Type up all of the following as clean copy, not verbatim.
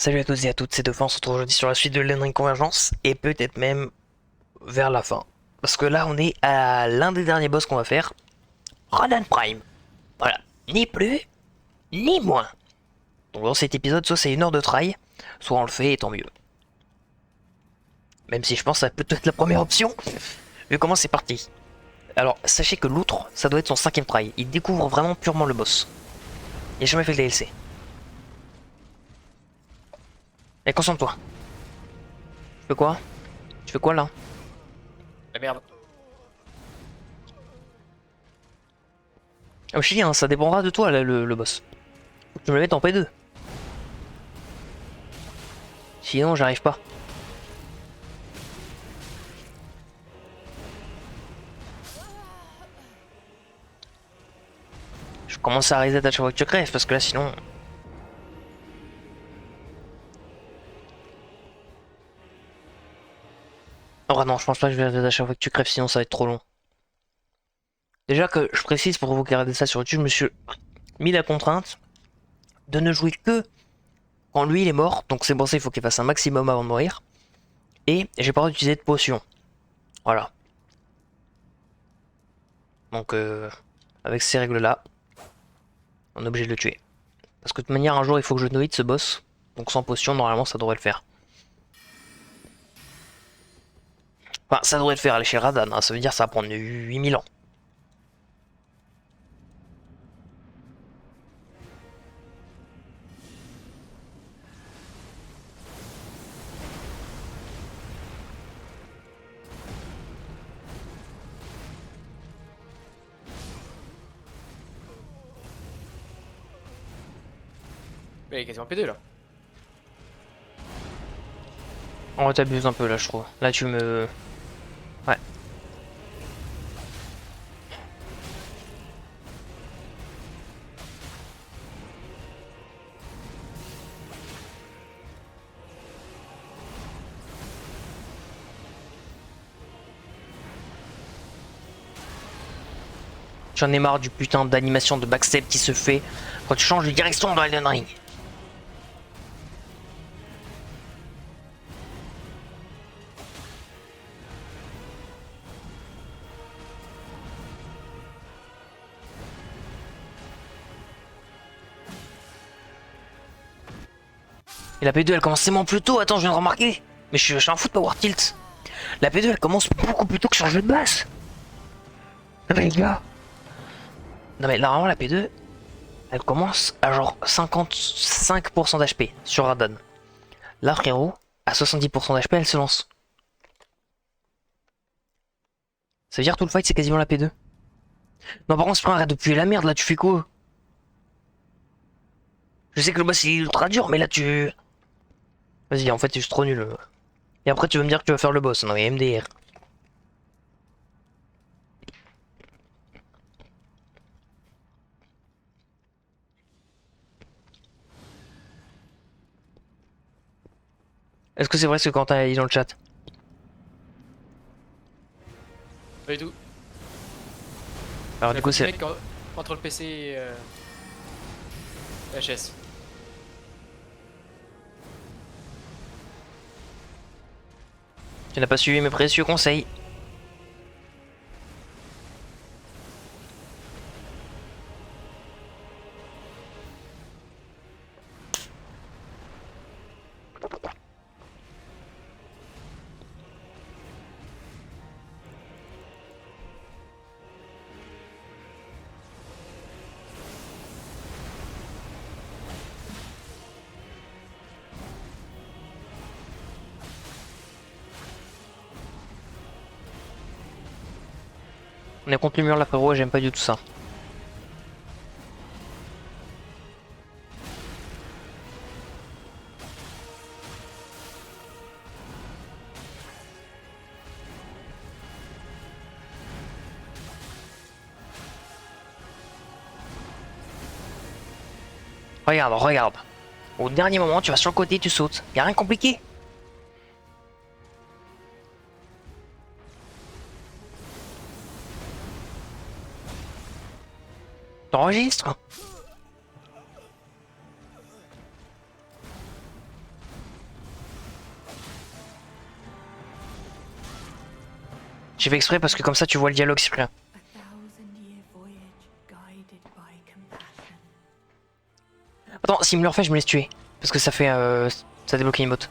Salut à tous et à toutes, c'est Dauphin, on se retrouve aujourd'hui sur la suite de l'Elden Ring Convergence et peut-être même vers la fin. Parce que là on est à l'un des derniers boss qu'on va faire, Radan Prime. Voilà, ni plus, ni moins. Donc dans cet épisode, soit c'est 1 heure de trail, soit on le fait et tant mieux. Même si je pense que ça peut être la première option, vu comment c'est parti. Alors sachez que l'outre, ça doit être son 5ème try, il découvre vraiment purement le boss. Il a jamais fait le DLC. Et concentre-toi. Tu fais quoi? Tu fais quoi là? Ah merde. Ah, je te dis, hein, ça dépendra de toi là, le boss. Faut que tu me le mettes en P2. Sinon j'arrive pas. Je commence à reset à chaque fois que tu crèves parce que là sinon. Oh non, je pense pas que je vais reset à chaque fois que tu crèves sinon ça va être trop long. Déjà que je précise pour vous qui regardez ça sur YouTube, je me suis mis la contrainte de ne jouer que quand lui il est mort. Donc c'est pour ça qu'il faut qu'il fasse un maximum avant de mourir. Et j'ai pas le droit d'utiliser de potion. Voilà. Donc avec ces règles là, on est obligé de le tuer. Parce que de toute manière un jour il faut que je noïde ce boss. Donc sans potion normalement ça devrait le faire. Enfin ça devrait le faire à l'échelle Radan, hein. Ça veut dire que ça va prendre 8000 ans. Mais il est quasiment P2 là. En vrai t'abuses un peu là je trouve. Là tu me... Ouais. J'en ai marre du putain d'animation de backstep qui se fait quand tu changes de direction dans Elden Ring. Et la P2 elle commence tellement plus tôt, attends je viens de remarquer. Mais je suis un fou de Power Tilt. La P2 elle commence beaucoup plus tôt que sur le jeu de base. Non mais les gars. Non mais normalement la P2 elle commence à genre 55% d'HP sur Radan. Là frérot, à 70% d'HP elle se lance. Ça veut dire tout le fight c'est quasiment la P2. Non par contre c'est pas arrête de puer la merde là, tu fais quoi? Je sais que le boss il est ultra dur mais là tu... Vas-y en fait c'est juste trop nul. Et après tu vas me dire que tu vas faire le boss. Non mais MDR. Est-ce que c'est vrai ce que Quentin a dit dans le chat? Pas du tout. Alors C'est du un coup petit c'est... mec entre le PC et la HS. Tu n'as pas suivi mes précieux conseils. On est contre le mur là frérot et j'aime pas du tout ça. Regarde, regarde. Au dernier moment, tu vas sur le côté, tu sautes. Y a rien de compliqué. T'enregistres. J'ai fait exprès parce que comme ça tu vois le dialogue, Cyprien. Attends, s'il me le refait, je me laisse tuer. Parce que ça fait. Ça débloque une emote.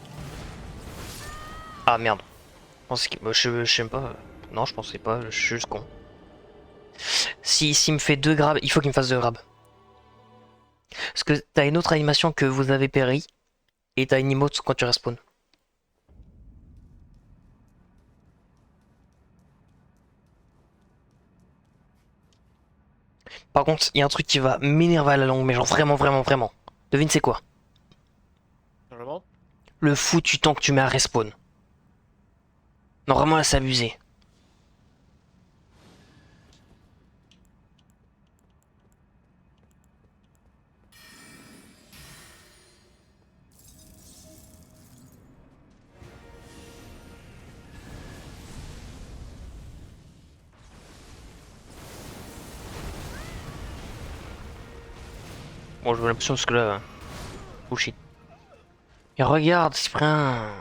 Ah merde. Je sais pas. Non, je pensais pas, je suis juste con. S'il me fait 2 grabs, il faut qu'il me fasse 2 grabs. Parce que t'as une autre animation que vous avez péri. Et t'as une emote quand tu respawn. Par contre, il y a un truc qui va m'énerver à la longue, mais genre vraiment, vraiment, vraiment. Devine c'est quoi? Normalement. Le foutu temps que tu mets à respawn. Non, vraiment là, c'est abusé. Bon, j'ai l'impression parce que là. Bullshit. Et regarde, Cyprien.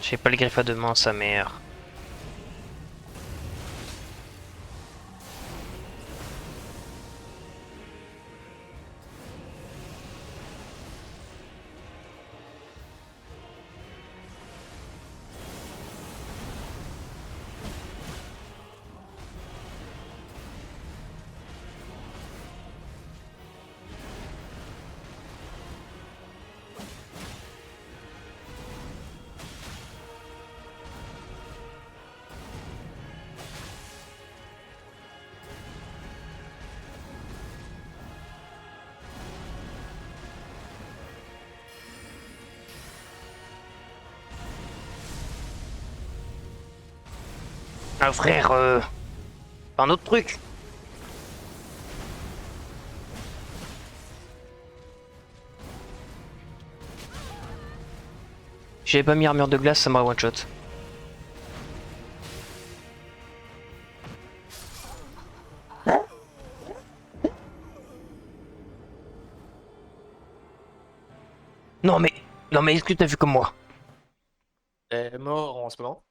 J'ai pas le griffe à deux mains, sa mère. Ah frère, un autre truc. J'avais pas mis armure de glace, ça m'a one shot. Non mais, non mais est-ce que t'as vu comme moi? Elle est mort en ce moment.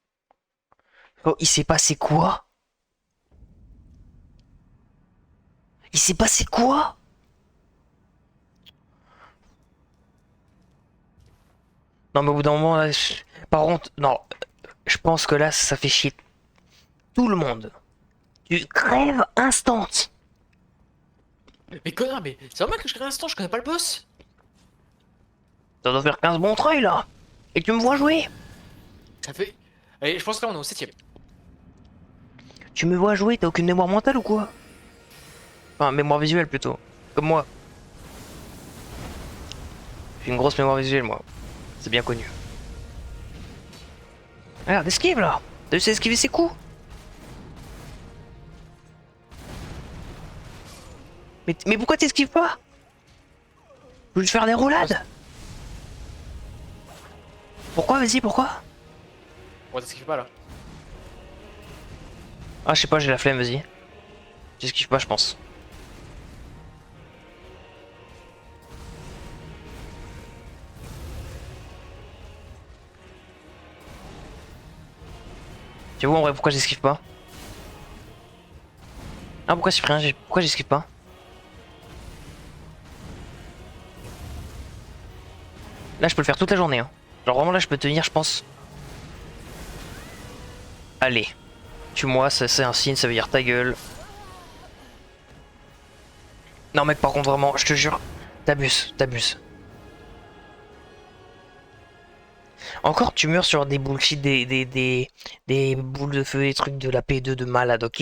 Oh, il s'est passé quoi? Il s'est passé quoi? Non mais au bout d'un moment là, par contre, non, je pense que là ça fait chier tout le monde. Tu crèves instant. Mais connard, mais c'est normal que je crée un instant, je connais pas le boss. Ça doit faire 15 bons treuils là. Et tu me vois jouer? Ça fait. Allez, je pense que là on est au 7ème. Tu me vois jouer, t'as aucune mémoire mentale ou quoi? Enfin, mémoire visuelle plutôt. Comme moi. J'ai une grosse mémoire visuelle moi. C'est bien connu. Regarde, esquive là. T'as vu esquiver ses coups? Mais pourquoi t'esquives pas? Je veux te faire des roulades. Pourquoi, vas-y, pourquoi? On t'esquive pas là. Ah, je sais pas, j'ai la flemme, vas-y. J'esquive pas, je pense. Tu vois en vrai pourquoi j'esquive pas? Ah, pourquoi Cyprien, pourquoi j'esquive pas? Là, je peux le faire toute la journée, hein. Genre vraiment là, je peux tenir, je pense. Allez. Tue-moi, ça c'est un signe, ça veut dire ta gueule. Non mec, par contre vraiment, je te jure, t'abuses, t'abuses. Encore tu meurs sur des bullshit, des boules de feu, des trucs de la P2 de malade, ok.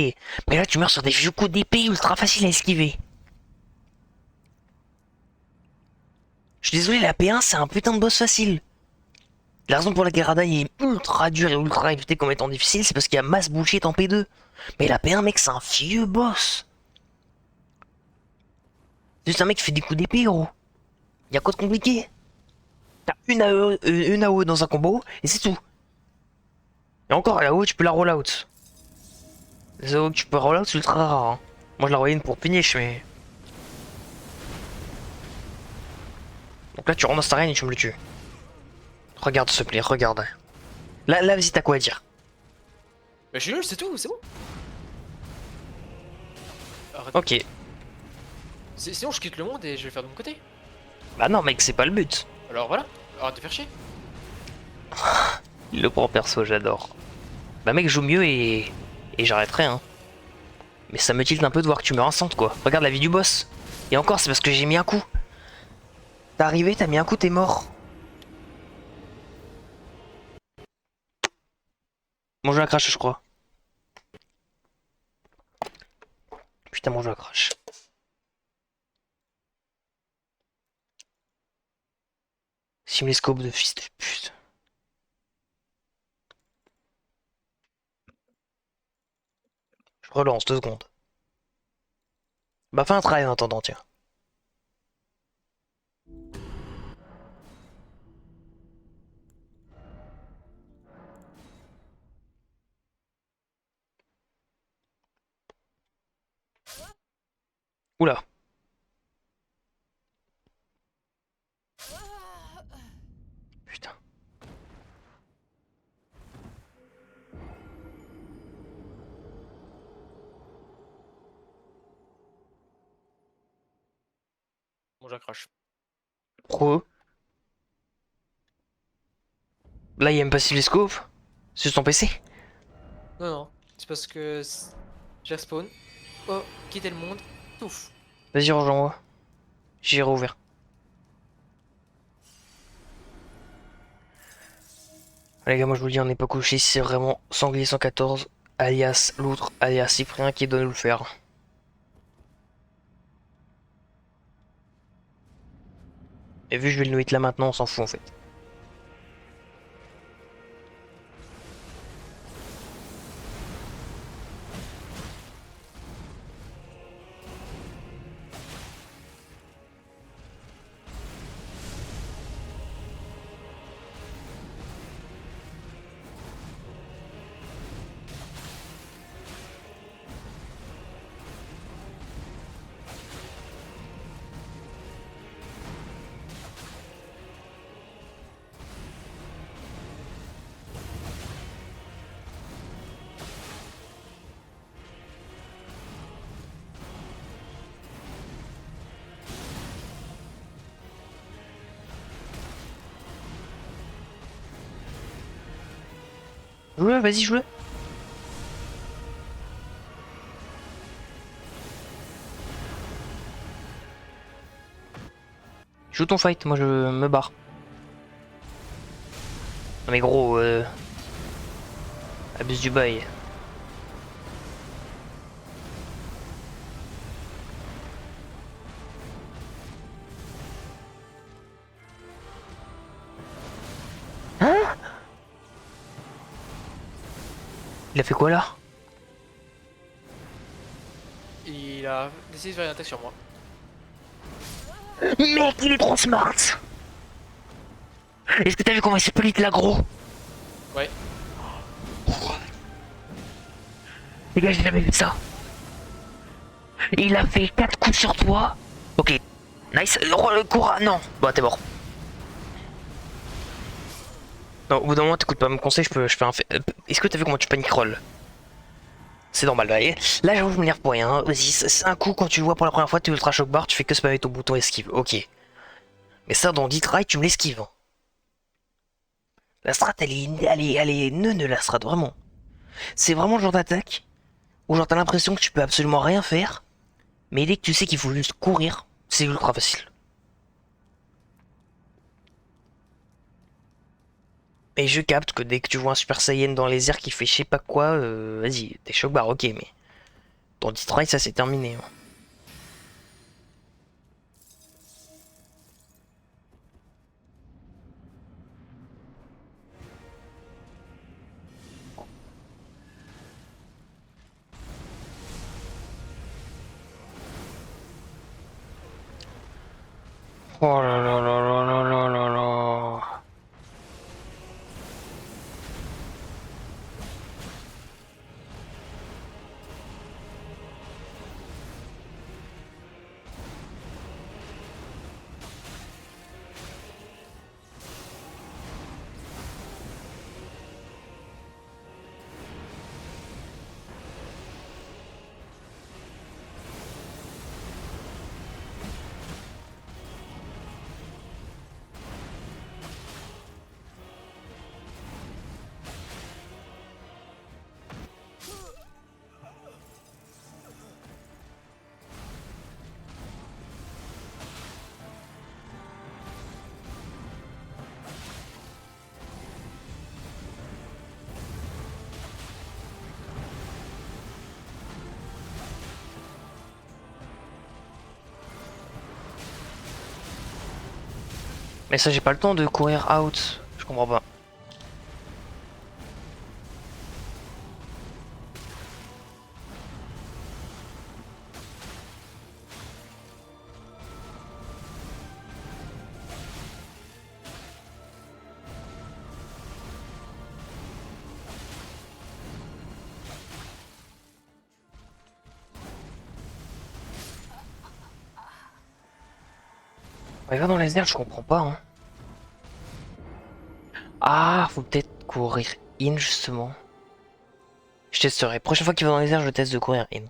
Mais là tu meurs sur des vieux coups d'épée ultra faciles à esquiver. Je suis désolé, la P1 c'est un putain de boss facile. La raison pour laquelle Radai est ultra dur et ultra réputé comme étant difficile, c'est parce qu'il y a masse bullshit en P2. Mais la P1 mec c'est un vieux boss. C'est juste un mec qui fait des coups d'épée, gros. Y'a quoi de compliqué? T'as une AOE dans un combo, et c'est tout. Et encore, la AOE, tu peux la roll out. Les AOE que tu peux roll out, c'est ultra rare. Hein. Moi, je la royine pour punish, mais... Donc là, tu rentres dans ta reine et tu me le tues. Regarde, s'il te plaît, regarde. Là, vas-y, t'as quoi à dire? Bah, je suis nul, c'est tout, c'est bon. Arrête. Ok. Sinon, je quitte le monde et je vais le faire de mon côté. Bah non, mec, c'est pas le but. Alors voilà, arrête de faire chier. Il le prend perso, j'adore. Bah mec, joue mieux et j'arrêterai, hein. Mais ça me tilte un peu de voir que tu meurs instant, quoi. Regarde la vie du boss. Et encore, c'est parce que j'ai mis un coup. T'es arrivé, t'as mis un coup, t'es mort. Mon jeu a crash, je crois. Putain, mon jeu a crash. Simulescope de fils de pute. Je relance 2 secondes. Bah fais un travail en attendant, tiens. Oula. Putain. Bon, j'accroche. Pro. Là, il y a même pas Simulescope. C'est sur ton PC. Non, non, c'est parce que j'ai respawn. Oh, quitter le monde. Touf. Vas-y, rejoins-moi. J'ai rouvert. Les gars, moi je vous le dis, on n'est pas couché, c'est vraiment Sanglier 114, alias l'outre, alias Cyprien qui doit nous le faire. Et vu que je vais le nuit là maintenant, on s'en fout en fait. Joue-le, vas-y, joue-le. Joue ton fight, moi je me barre. Non mais gros, abuse du bail. Hein? Il a fait quoi là? Il a décidé de faire une attaque sur moi. Mec, il est trop smart. Est-ce que t'as vu comment il s'est split l'agro? Ouais. Les gars, j'ai jamais vu ça. Il a fait 4 coups sur toi. Ok. Nice. Coura, non. Bah, t'es mort. Non, au bout d'un moment, t'écoutes pas mon conseil, je fais un fait. Est-ce que t'as vu comment tu panic roll? C'est normal, là. Là, j'avoue, je me lire pour rien. Hein. Vas-y, c'est un coup, quand tu le vois pour la première fois, tu ultra shock bar, tu fais que spammer avec ton bouton esquive. Ok. Mais ça, dans 10 tries, tu me l'esquives. Hein. La strat, elle est neune, la strat, vraiment. C'est vraiment le genre d'attaque où genre t'as l'impression que tu peux absolument rien faire, mais dès que tu sais qu'il faut juste courir, c'est ultra facile. Et je capte que dès que tu vois un Super Saiyan dans les airs qui fait je sais pas quoi, vas-y, t'es choc barre, ok, mais dans Detroit, ça c'est terminé. Hein. Oh là là là là là là là là. Et ça, j'ai pas le temps de courir out. Je comprends pas. Il va dans les airs, je comprends pas. Hein. Ah, faut peut-être courir in justement. Je testerai. Prochaine fois qu'il va dans les airs, je teste de courir in.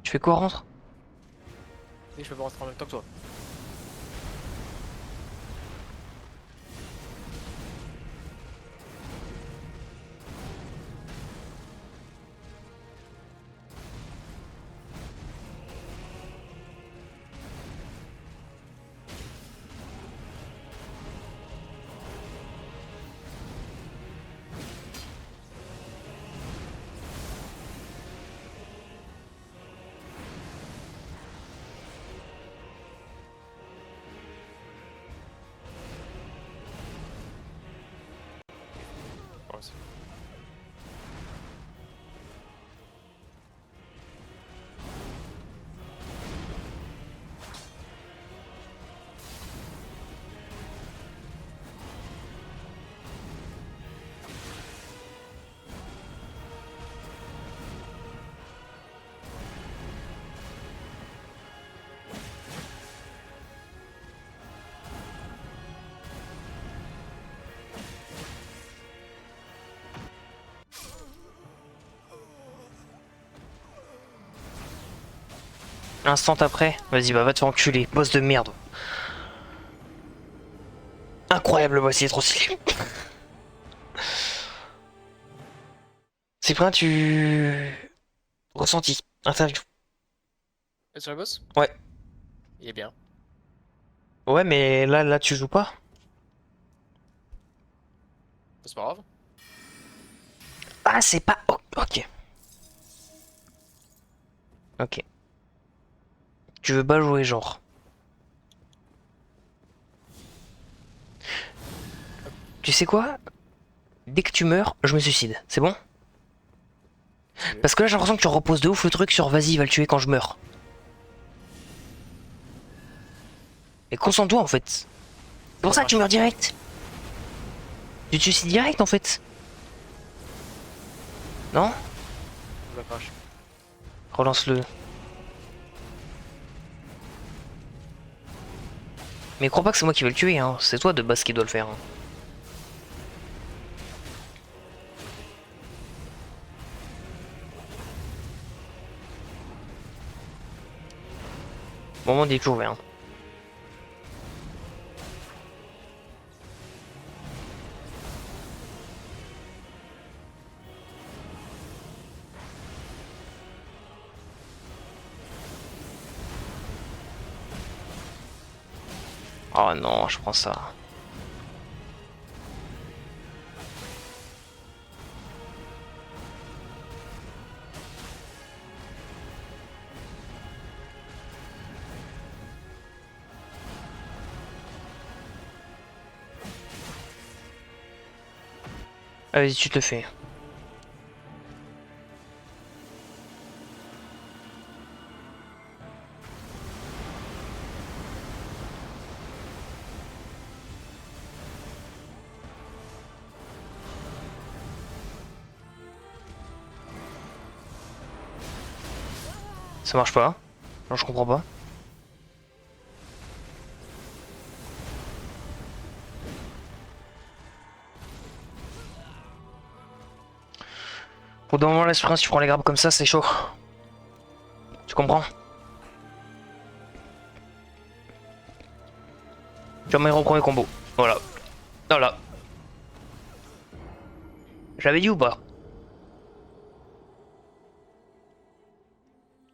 Tu fais quoi, rentre? Et je peux pas rentrer en même temps que toi. Ouais, Instant après, vas-y, bah va te faire enculer, boss de merde. Incroyable le boss, il est trop stylé. Cyprien, tu... Ressenti, interview. Et sur le boss? Ouais. Il est bien. Ouais, mais là, tu joues pas? C'est pas grave. Ah, c'est pas... Oh, ok. Ok. Tu veux pas jouer, genre. Tu sais quoi? Dès que tu meurs, je me suicide. C'est bon? Parce que là, j'ai l'impression que tu reposes de ouf le truc sur vas-y, il va le tuer quand je meurs. Mais concentre-toi en fait. C'est pour ça que tu meurs direct. Tu te suicides direct en fait. Non? Je la crache. Relance-le. Mais crois pas que c'est moi qui vais le tuer, hein. C'est toi de base qui doit le faire. Hein. Moment d'y jouer, hein. Oh non, je prends ça. Ah, vas-y, tu te le fais. Ça marche pas. Non, je comprends pas. Au bout d'un moment, l'esprit, si tu prends les grappes comme ça, c'est chaud. Tu comprends? Jamais au premier combo. Voilà. Voilà. J'avais dit ou pas?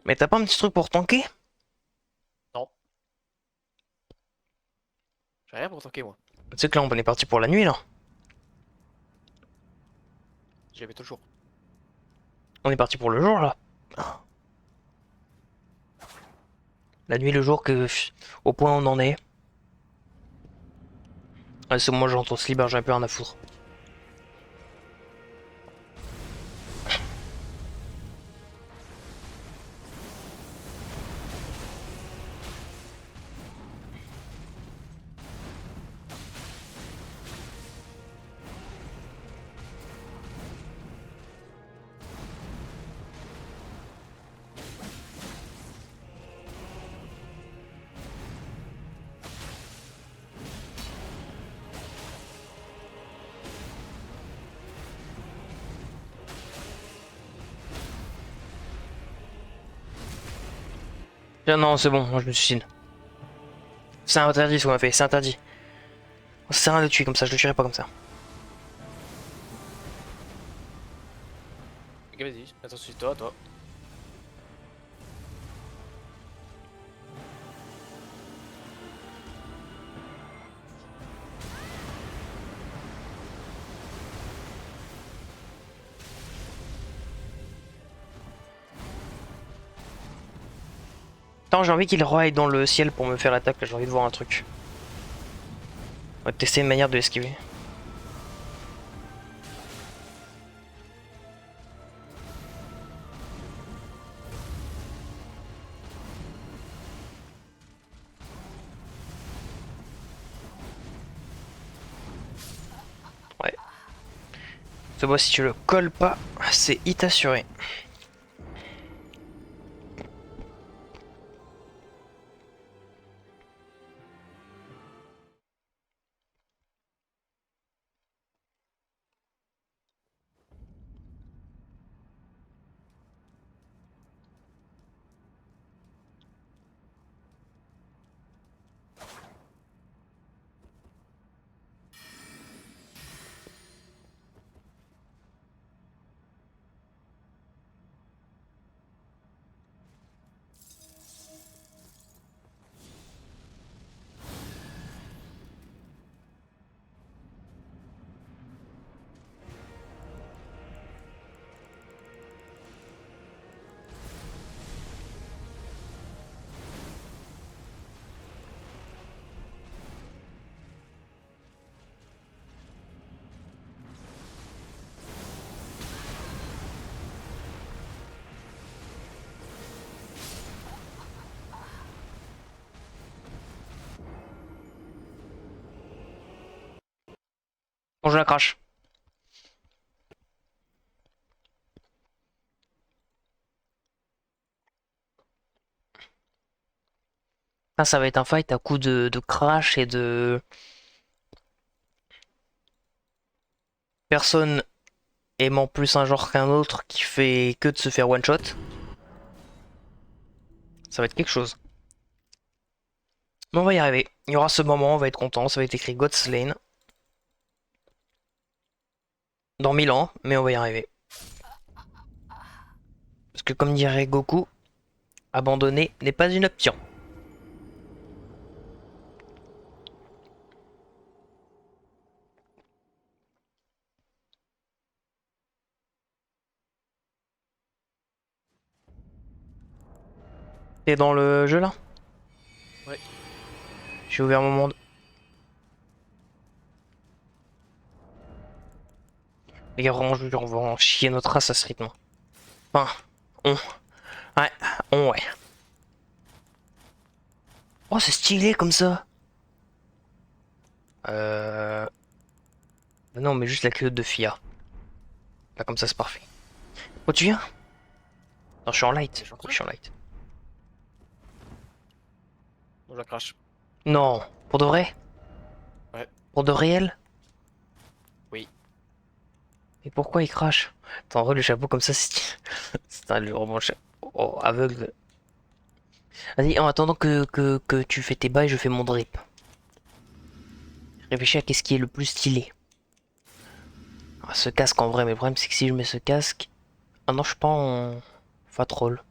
Mais t'as pas un petit truc pour tanker? Non. J'ai rien pour tanker, moi. Tu sais que là on est parti pour la nuit là. J'y avais toujours. On est parti pour le jour là. La nuit, le jour, au point où on en est. Ouais, c'est moi j'entends ce libre, j'ai un peu rien à foutre. Tiens, non, c'est bon, moi je me suicide. C'est interdit ce qu'on a fait, c'est interdit. Ça sert à rien de le tuer comme ça, je le tuerai pas comme ça. Ok, vas-y. Attention, toi, toi. Attends, j'ai envie qu'il aille dans le ciel pour me faire l'attaque, là j'ai envie de voir un truc. On va tester une manière de l'esquiver. Ouais. Ce boss, si tu le colles pas, c'est hit assuré. Bon, je la crache. Ah, ça va être un fight à coup de crash et de personne aimant plus un genre qu'un autre qui fait que de se faire one shot. Ça va être quelque chose. Mais on va y arriver. Il y aura ce moment, on va être content. Ça va être écrit God's Lane. Dans 1000 ans, mais on va y arriver. Parce que comme dirait Goku, abandonner n'est pas une option. T'es dans le jeu là? Ouais. J'ai ouvert mon monde. Les gars, vraiment, on va en chier notre race à ce rythme. Enfin, on. Ouais, ouais. Oh, c'est stylé comme ça. Euh... Non, mais juste la culotte de Fia. Là, comme ça, c'est parfait. Oh, tu viens? Non, je suis en light. Je suis en Oui, je suis en light. Bon, je la crache. Non, pour de vrai? Ouais. Pour de réel? Oui. Et pourquoi il crache? Attends, re le chapeau comme ça, c'est stylé. C'est un le vraiment oh, aveugle. Vas-y, en attendant que tu fais tes bails, je fais mon drip. Réfléchis à qu'est-ce qui est le plus stylé. Ah, ce casque en vrai, mais le problème c'est que si je mets ce casque... Ah non, je suis pas en... Fat roll.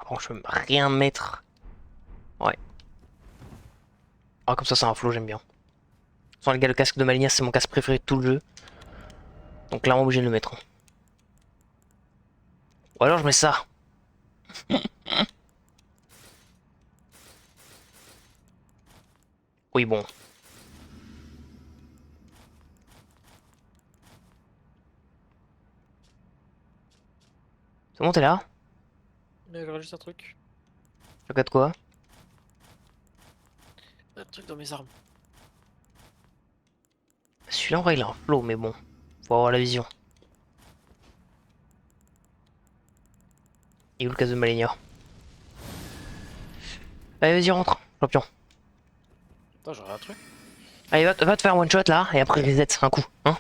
Bon, je peux rien mettre. Ouais. Ah, comme ça, c'est un flow, j'aime bien. Sans les gars, le casque de Malenia, c'est mon casque préféré de tout le jeu. Donc clairement obligé de le mettre. Ou alors je mets ça. Oui, bon. C'est bon, t'es là? Mais j'aurais juste un truc. Tu regardes quoi? Un truc dans mes armes. Celui-là, en vrai, il a un flow, mais bon. Faut avoir la vision. Et où le casque de Malenia? Allez, vas-y, rentre, champion. Attends, j'aurais un truc. Allez, va te faire un one shot là, et après reset un coup, hein?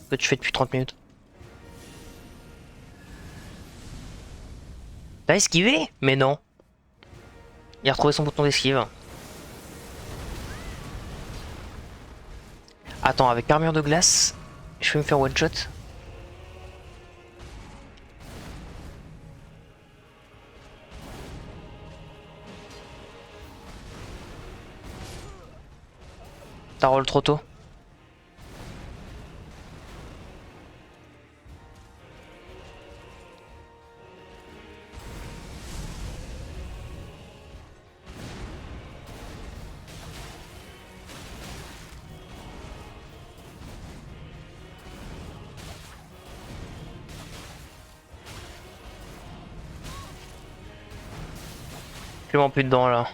Ce que tu fais depuis 30 minutes. T'as esquivé? Mais non. Il a retrouvé son bouton d'esquive. Attends, avec armure de glace, je peux me faire one shot. T'as roll trop tôt. J'ai vraiment plus dedans là.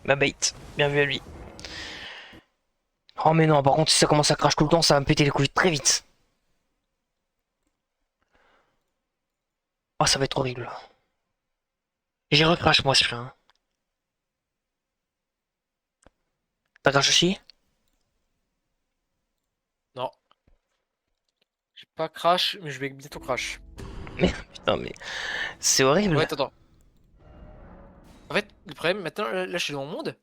Ma bait, bien vu à lui. Oh mais non, par contre si ça commence à crash tout le temps, ça va me péter les couilles très vite. Oh ça va être horrible. J'ai recrash moi celui-là. Hein. T'as crash aussi? Non. J'ai pas crash, mais je vais bientôt crash. Mais putain mais c'est horrible. Ouais, attends. En fait, le problème, maintenant, là, je suis dans mon monde.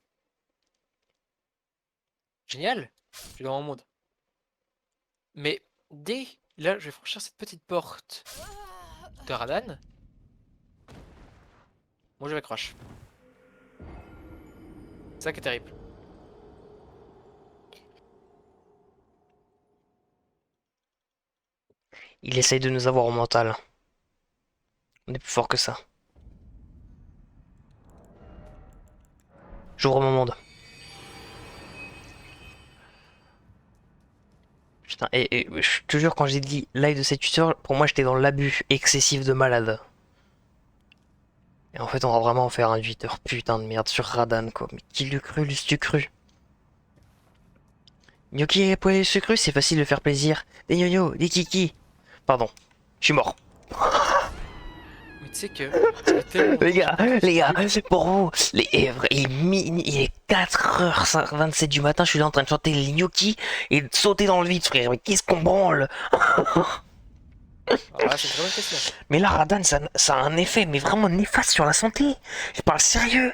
Génial. Je suis dans mon monde. Mais dès là, je vais franchir cette petite porte de Radan. Moi, je vais crash. C'est ça qui est terrible. Il essaye de nous avoir au mental. On est plus fort que ça. J'ouvre mon monde. Putain, et je te jure, quand j'ai dit live de cette tuteur, pour moi j'étais dans l'abus excessif de malade. Et en fait, on va vraiment en faire un 8 heures putain de merde sur Radan quoi. Mais qui l'eût cru, l'eût cru? Gnocchi et poêlé sucru, c'est facile de faire plaisir. Des gnognos, des kiki. Pardon, je suis mort. Mais tu sais que ça va tellement Les gars, c'est pour vous. Il est 4h27 du matin, je suis là en train de chanter les gnocchis et de sauter dans le vide, frère. Mais qu'est-ce qu'on branle? Alors là, c'est une très bonne question. Mais là, Radan, ça a un effet, mais vraiment néfaste sur la santé. Je parle sérieux.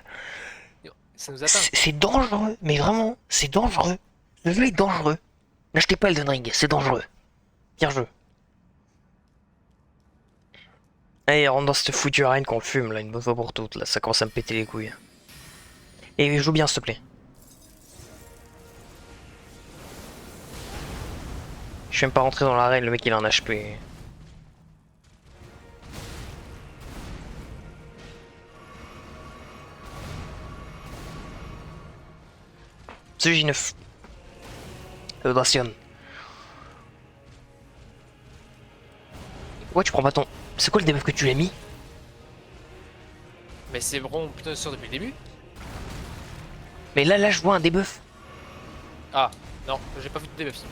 Ça nous atteint. C'est dangereux, mais vraiment, c'est dangereux. Le jeu est dangereux. N'achetez pas Elden Ring, c'est dangereux. Pire jeu. Allez, rentre dans cette foutue arène qu'on fume là, une bonne fois pour toutes. Là, ça commence à me péter les couilles. Et joue bien, s'il te plaît. Je suis même pas rentré dans l'arène, le mec il a un HP. C'est J9. Audation. Pourquoi tu prends pas ton... C'est quoi le debuff que tu lui as mis? Mais c'est vraiment plutôt sûr depuis le début. Mais là, je vois un debuff. Ah, non, j'ai pas vu de debuff.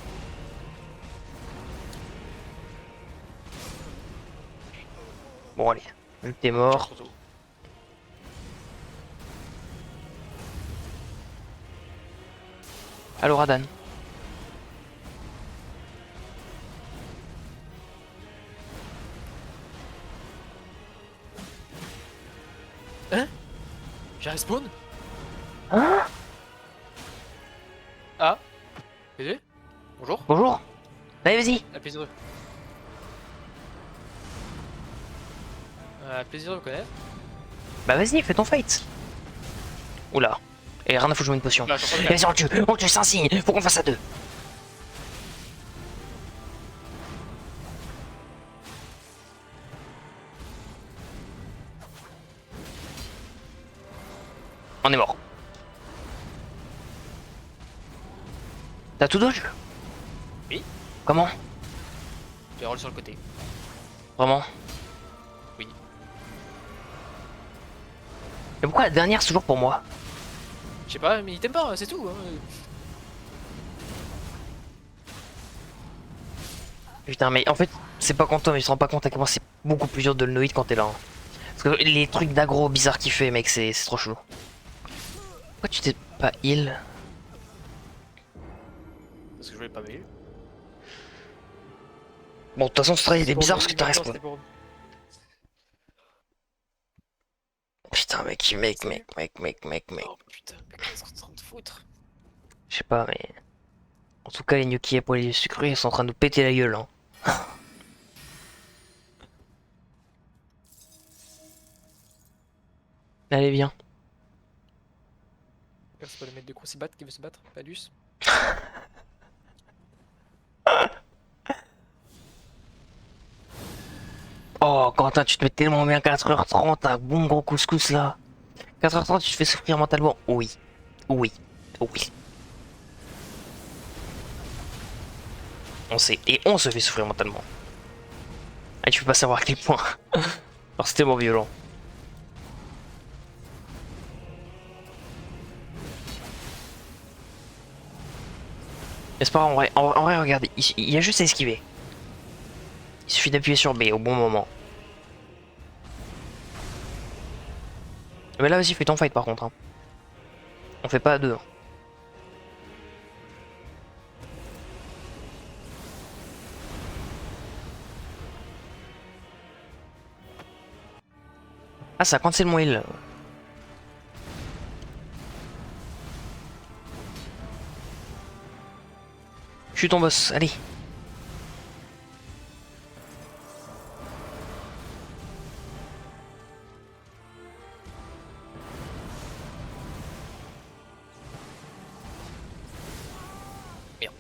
Bon, allez. T'es Genre mort. trop tôt. Allo, Radan. Hein? J'ai respawn? Hein? Ah, PD? Bonjour? Bonjour. Allez, vas-y. Plaisir de... plaisir de vous connaître. Bah, vas-y, fais ton fight. Oula. Et rien à foutre, je mets une potion. Là, je suis en train de Et vas-y, on le tue, c'est un signe. Faut qu'on fasse à deux. On est mort. T'as tout dodge? Oui. Comment? Je roll sur le côté. Vraiment? Oui. Et pourquoi la dernière c'est toujours pour moi? Je sais pas, mais il t'aime pas, c'est tout. Hein. Putain, mais en fait, c'est pas contre toi, mais je te rends pas compte à quel point c'est beaucoup plus dur de le noïd quand t'es là. Hein. Parce que les trucs d'aggro bizarres qu'il fait, mec, c'est trop chelou. Pourquoi tu t'es pas heal? Parce que je voulais pas m'aider. Bon, de toute façon, ce trade il est bizarre parce que t'as respawn. Putain, mec. Oh putain, mais qu'est-ce qu'on est en train de foutre? Je sais pas, mais. En tout cas, les gnocchis à poil sucrés ils sont en train de nous péter la gueule. Hein. Allez, viens. C'est pas le maître de Crucibat qui veut se battre, Palus. Oh, Quentin, tu te mets tellement bien 4h30, un bon gros couscous là. 4h30, tu te fais souffrir mentalement. Oui. Oui. Oui. On sait. Et on se fait souffrir mentalement. Ah, tu peux pas savoir à quel point. Alors, c'est tellement violent. Mais c'est pas grave, en vrai, regardez, il y a juste à esquiver. Il suffit d'appuyer sur B au bon moment. Mais là, vas-y, fais ton fight par contre. Hein. On fait pas à deux. Hein. Ah, ça cancel mon heal. Je suis ton boss, allez. Merde.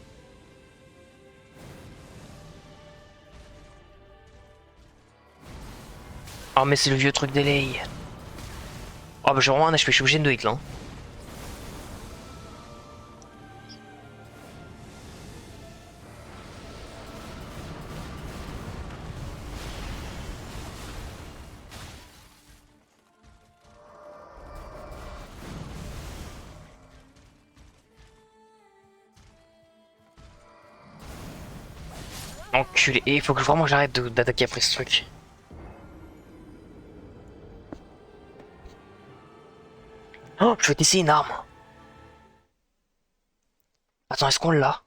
Oh, mais c'est le vieux truc delay. Oh, bah j'ai vraiment un HP, je suis obligé de hit là. Hein. Enculé, et il faut que vraiment j'arrête d'attaquer après ce truc. Oh, je vais tester une arme. Attends, est-ce qu'on l'a?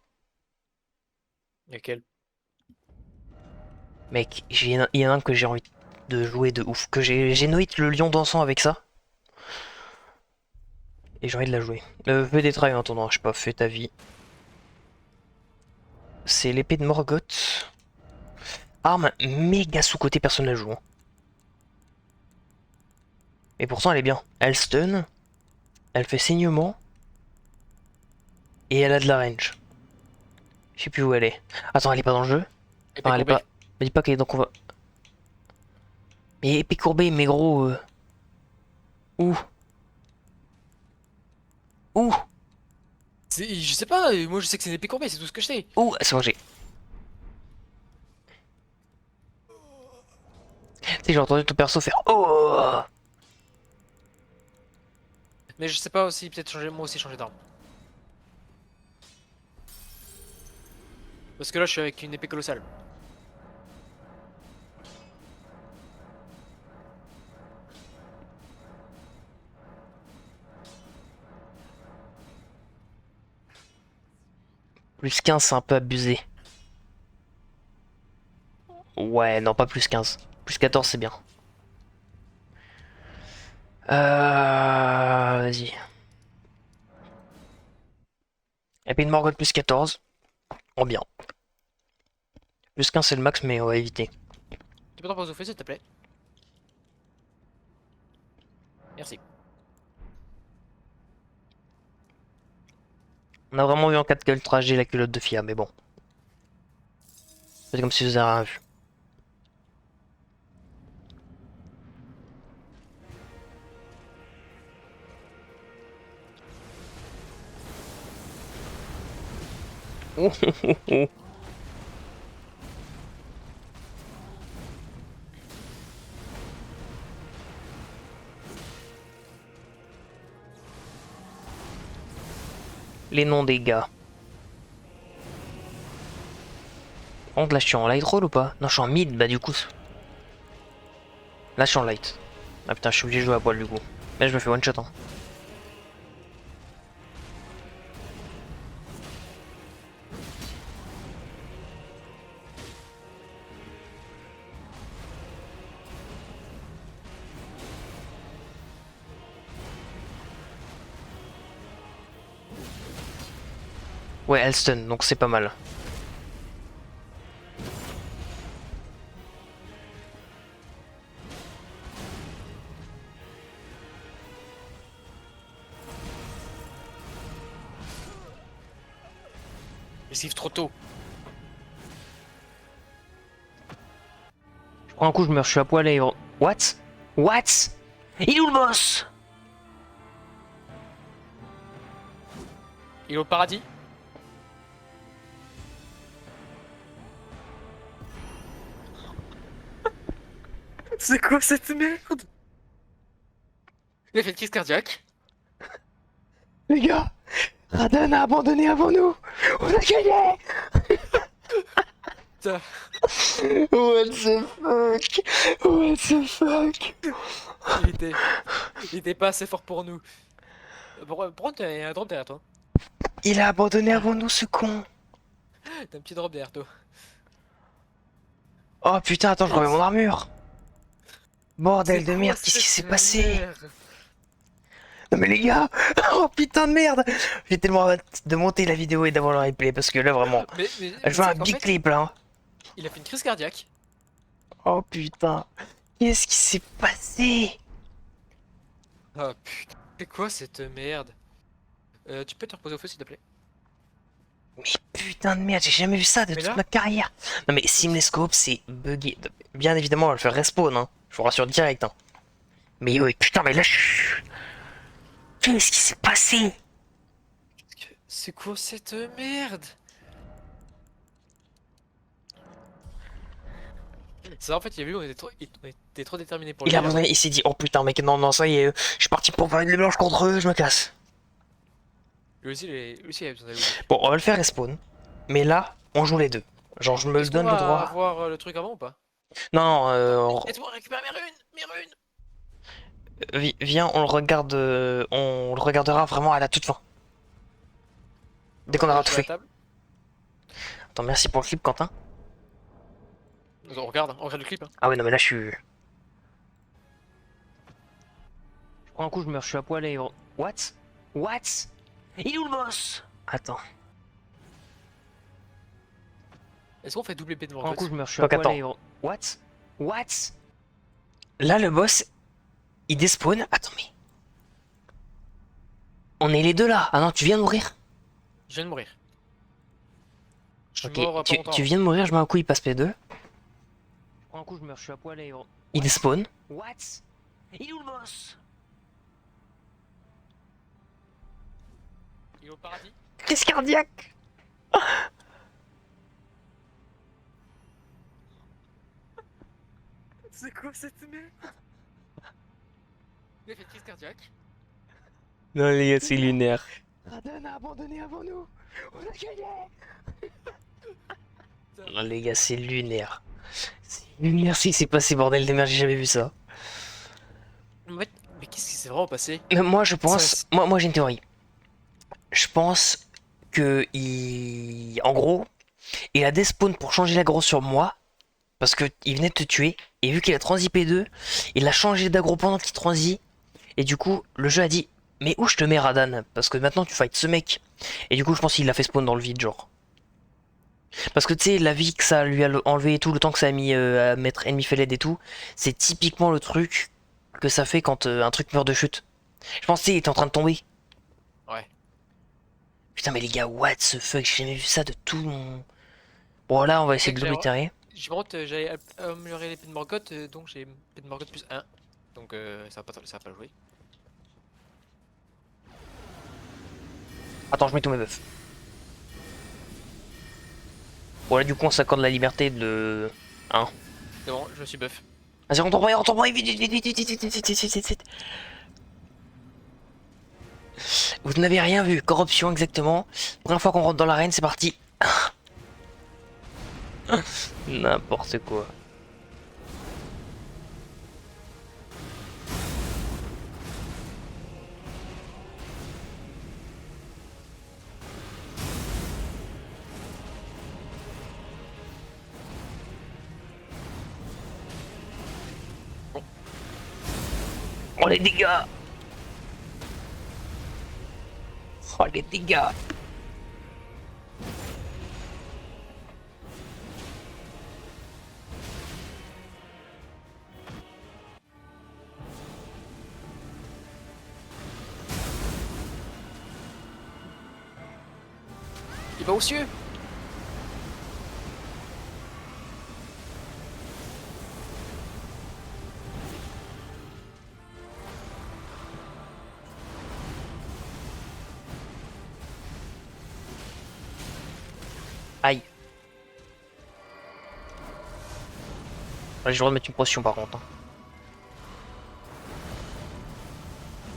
Lequel? Mec, il y en a un que j'ai envie de jouer de ouf. Que j'ai noït le lion dansant avec ça. Et j'ai envie de la jouer. Fais des trails en attendant, je sais pas, fais ta vie. C'est l'épée de Morgoth. Arme méga sous-côté, personne la joue. Hein. Et pourtant elle est bien. Elle stun, elle fait saignement. Et elle a de la range. Je sais plus où elle est. Attends, elle est pas dans le jeu? Épée Enfin, elle est courbée. pas. Me dis pas qu'elle est donc on va. Mais épée courbée, mais gros. Où? Où? Je sais pas, moi je sais que c'est une épée courbée, c'est tout ce que je sais. Où? C'est bon, j'ai. Tu sais, j'ai entendu ton perso faire. Oh! Mais je sais pas aussi, peut-être changer, moi aussi changer d'arme. Parce que là, je suis avec une épée colossale. Plus 15, c'est un peu abusé. Ouais, non, pas plus 15. Plus 14, c'est bien. Vas-y. Épée de Morgoth plus 14. En bien. Plus 15, c'est le max, mais on va éviter. Tu peux t'en poser au feu, s'il te plaît? Merci. On a vraiment vu en 4K Ultra HD la culotte de Fia, mais bon. C'est comme si vous avez rien vu. Les noms des gars. Par contre, là, je suis en light roll ou pas? Non, je suis en mid, bah du coup. Là, je suis en light. Ah putain, je suis obligé de jouer à poil du coup. Mais je me fais one shot, hein. Ouais, Elston, donc c'est pas mal. J'esquive trop tôt. Je prends un coup, je meurs, je suis à poil et... What? What? Il est où le boss? Il est au paradis? C'est quoi cette merde? Il a fait une crise cardiaque. Les gars, Radan a abandonné avant nous. On a gagné. Putain. What the fuck? What the fuck? Il était pas assez fort pour nous. Pourquoi t'as un drop derrière toi? Il a abandonné avant nous, ce con. T'as un petit drop derrière toi. Oh putain, attends, je remets mon armure. Bordel C'est de quoi merde, qu'est-ce qui s'est cette passé? merde? Non mais les gars, oh putain de merde. J'ai tellement hâte de monter la vidéo et d'avoir le replay parce que là vraiment, je Tu veux un sais qu'en big fait, clip là, hein. il a fait une crise cardiaque. Oh putain, qu'est-ce qui s'est passé? Oh putain, c'est quoi cette merde? Tu peux te reposer au feu s'il te plaît? Mais putain de merde, j'ai jamais vu ça de Mais toute là, ma carrière. Non mais Simlescope c'est buggé. Bien évidemment on va le faire respawn, hein. Je vous rassure direct, hein. Mais oui, putain, mais là, qu'est-ce qui s'est passé? c'est quoi cette merde? C'est en fait, il y a vu, on était trop déterminés pour le Il a faire. abandonné, il s'est dit, oh putain, mec, non, non, ça y est, je suis parti pour faire une blanche contre eux, je me casse. Lui aussi, il a besoin d'aller. Bon, on va le faire respawn. Mais là, on joue les deux. Genre, je me Est-ce qu'on donne le va droit. avoir le truc avant ou pas? Non, non, Attends, laisse-moi récupérer mes runes! Mes runes! viens, on le regarde, on le regardera vraiment à la toute fin. Dès qu'on aura Je tout vais à la fait. table. Attends, merci pour le clip, Quentin. On regarde le clip. Hein. Ah ouais, non, mais là, je suis. Je prends un coup, je meurs, je suis à poil et. What? What? Il est où le boss? Attends. Est-ce qu'on fait double épée de Un coup, Morgoth? je meurs, je suis à poil et... What? What? Là, le boss, il despawn. Attends, mais... On est les deux là. Ah non, tu viens de mourir. Je viens de mourir. Je suis Ok, mort pas longtemps tu avant. viens de mourir, je mets un coup, il passe P2. Un coup, je meurs, je suis à poil et... Il despawn. What? Il est où le boss? Il est au paradis? Crise cardiaque. C'est quoi cette merde? Il a fait une crise cardiaque. Non, les gars, c'est lunaire. Radan a abandonné avant nous. On a gagné. Non, les gars, c'est lunaire. C'est lunaire ce qui s'est passé, bordel de merde, j'ai jamais vu ça. En fait, mais qu'est-ce qui s'est vraiment passé? Mais moi, je Ça, pense. Moi j'ai une théorie. Je pense que en gros, il a despawn pour changer l'aggro sur moi. Parce que il venait de te tuer. Et vu qu'il a transi P2, il a changé d'aggro pendant qu'il transit. Et du coup, le jeu a dit, mais où je te mets Radan? Parce que maintenant tu fights ce mec. Et du coup, je pense qu'il l'a fait spawn dans le vide, genre. Parce que tu sais, la vie que ça lui a enlevé et tout, le temps que ça a mis à mettre ennemi Feled et tout, c'est typiquement le truc que ça fait quand un truc meurt de chute. Je pense qu'il était en train de tomber. ouais. Putain, mais les gars, what the fuck, j'ai jamais vu ça de tout mon. Bon, là, on va essayer Fait de que l'oblitérer. j'avais amélioré l'épée de Morgoth, donc j'ai épée de Morgoth plus 1. Donc ça va pas jouer. Attends, je mets tous mes buffs. Bon, là, du coup, on s'accorde la liberté de. Hein. C'est bon, je me suis buff. Vas-y, rentre en vite, vite, vite, vite, vite, vite, vite, vite, vite, vite, vite. Vous n'avez rien vu, corruption exactement. Première fois qu'on rentre dans l'arène, c'est parti. N'importe quoi. Bon, Oh les dégâts. Oh les dégâts. il va aux cieux. Aïe. J'ai le droit de mettre une potion par contre, hein.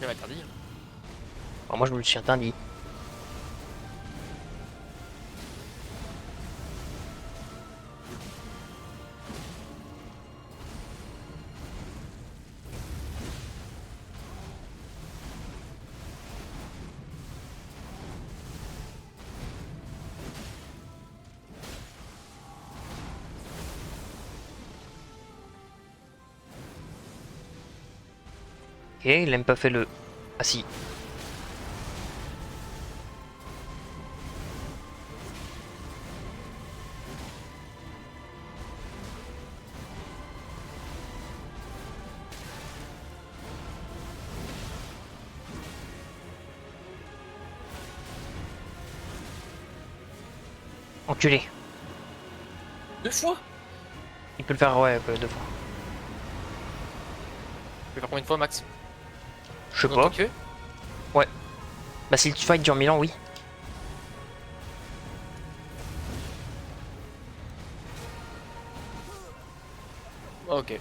Il m'a interdit. Alors, moi je me le suis interdit. Ok, il a même pas fait le. Ah si. Enculé. 2 fois? Il peut le faire, ouais, deux fois. Je vais faire combien de fois max? Je sais En pas. tant que. Ouais. Bah si le fight dure 1000 ans, oui. Ok.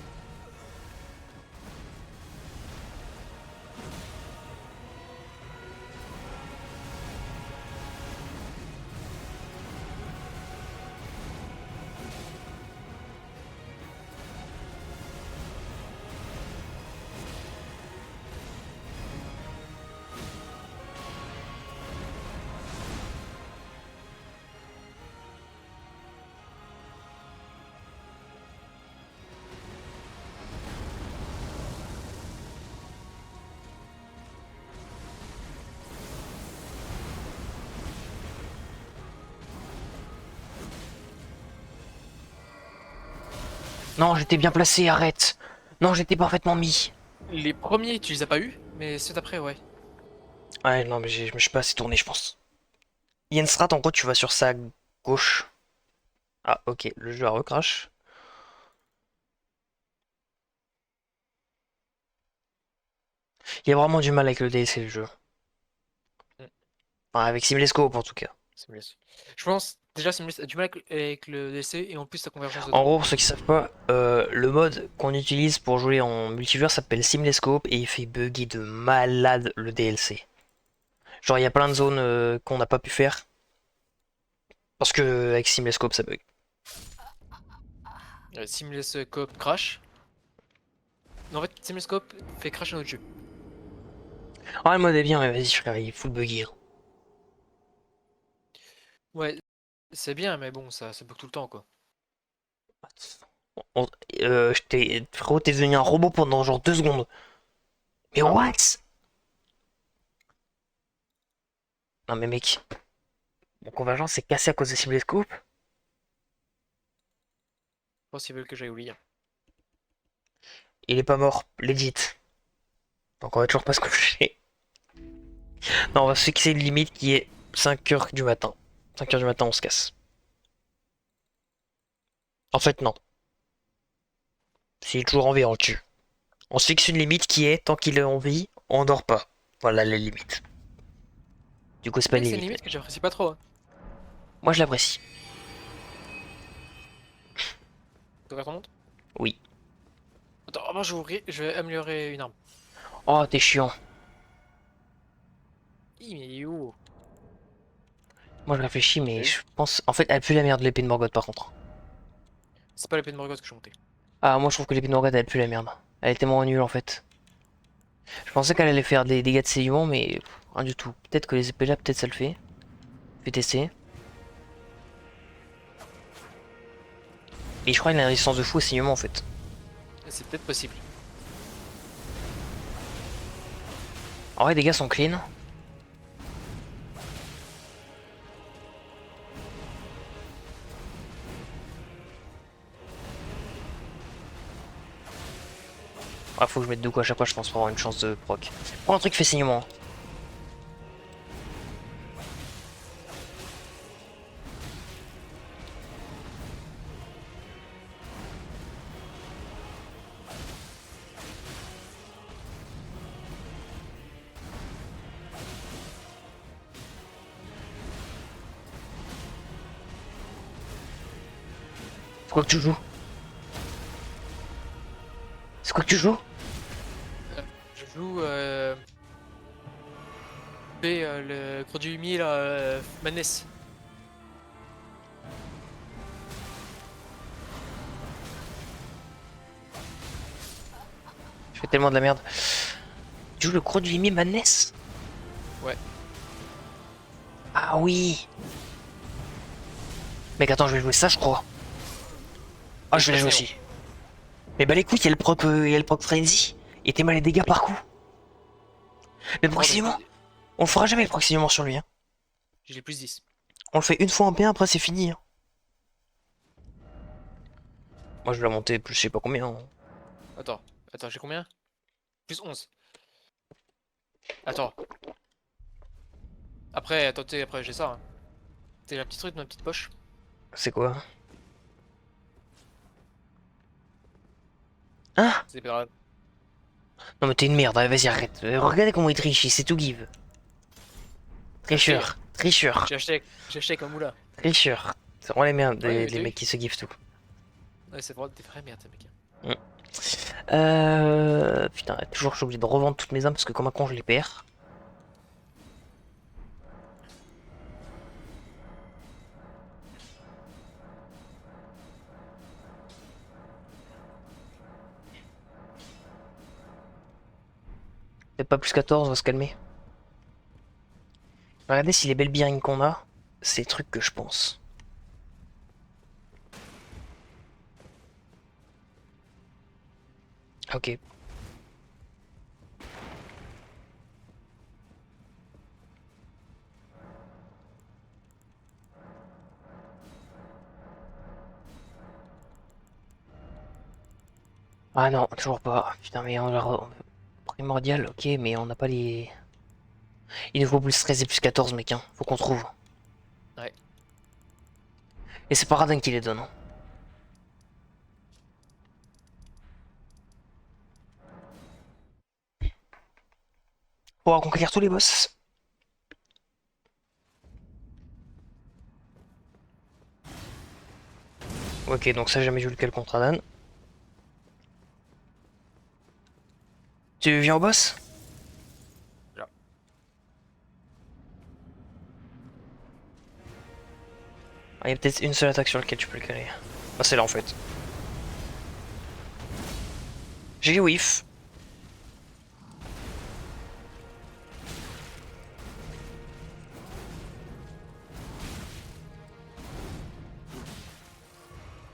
Non, j'étais bien placé, arrête. Non, j'étais parfaitement mis. Les premiers, tu les as pas eu, mais ceux d'après, ouais. Ouais, non, mais je me suis pas assez tourné, je pense. Il y a une strat, en gros, tu vas sur sa gauche. Ah, ok, le jeu a recrash. Il y a vraiment du mal avec le DLC, le jeu. Mm. Enfin, avec Simlescope, en tout cas. Simulus. Je pense déjà Simulus a du mal avec le DC et en plus sa convergence En dedans. gros, pour ceux qui savent pas, le mode qu'on utilise pour jouer en multijoueur s'appelle Simlescope et il fait bugger de malade le DLC. Genre, il y a plein de zones qu'on n'a pas pu faire. Parce que avec Simulescope, ça bug. Simulscope crash. Non, en fait, Simulscope fait crasher notre jeu. Ah, le mode est bien, mais vas-y, frère, il est full buggy. Ouais, c'est bien, mais bon, ça bug tout le temps, quoi. On- frérot, t'es devenu un robot pendant genre 2 secondes. Mais Ah, what? Non, mais mec, mon convergence s'est cassé à cause de Simulescope. je pense qu'ils veulent que j'aille au lit. Il est pas mort, legit. Donc on va toujours pas se coucher. Non, on va se fixer une limite qui est 5 heures du matin. 5 heures du matin, on se casse. En fait, non. S'il est toujours en vie, on le tue. On se fixe une limite qui est, tant qu'il est en vie, on dort pas. Voilà les limites. Du coup, c'est pas C'est une que c'est une limite, mais limite que j'apprécie pas trop. Hein. moi je l'apprécie. T'as ton monte? Oui. Attends, avant, je vais améliorer une arme. Oh, t'es chiant. Mais il est où? Moi je réfléchis, mais T'as vu? je pense. En fait, elle pue la merde, l'épée de Morgoth par contre. C'est pas l'épée de Morgoth que je suis monté. Ah, moi je trouve que l'épée de Morgoth elle pue la merde. Elle est tellement nulle en fait. Je pensais qu'elle allait faire des dégâts de sédiment, mais rien du tout. Peut-être que les épées là, peut-être ça le fait. Je vais tester. Et je crois qu'il a une résistance de fou au saignement en fait. C'est peut-être possible. En vrai, les dégâts sont clean. Ah, faut que je mette deux coups à chaque fois, je pense, pour avoir une chance de proc. Prends un truc qui fait saignement. C'est quoi que tu joues? C'est quoi que tu joues? Je joue le gros du humier là, Madness. Je fais tellement de la merde. Tu joues le Croc du Limier Madness? Ouais. Ah oui! Mec, attends, je vais jouer ça, je crois. Ah, je vais la jouer aussi. Mais bah les couilles, il y a le proc Frenzy. Et t'es mal les dégâts par coup. Mais Oh, bah, proximement, on le fera jamais le proximement sur lui. Hein. j'ai plus 10. On le fait une fois en bien, après c'est fini. Hein. Moi je vais la monter plus je sais pas combien. Hein. Attends, j'ai combien? Plus 11. Attends. Après, attends, après j'ai ça. Hein. T'es un petit truc dans ma petite poche. C'est quoi? Hein? C'est pas grave. Non mais t'es une merde, allez, vas-y arrête. Regardez comment il triche, il sait tout give. Tricheur, tricheur, J'ai acheté comme moula. tricheur. C'est vraiment les merdes, Ouais, mais les t'as vu? mecs qui se give tout. Ouais, c'est vraiment des vraies merdes, ces mecs. Mm. Putain, toujours je suis obligé de revendre toutes mes armes parce que comme un con je les perds. Peut-être pas plus 14, on va se calmer. Regardez si les belles bearings qu'on a, c'est les trucs que je pense. Ok. Ah non, toujours pas. Putain, mais on a primordial, ok, mais on n'a pas les. Il nous faut plus 13 et plus 14, mec, hein. Faut qu'on trouve. Ouais. Et c'est pas Radin qui les donne. Hein. Pour conquérir tous les boss. Ok, donc ça, j'ai jamais vu lequel contre Adan. Tu viens au boss? Là. Ah, il y a peut-être une seule attaque sur laquelle tu peux le caler. Ah, c'est là en fait. J'ai whiff.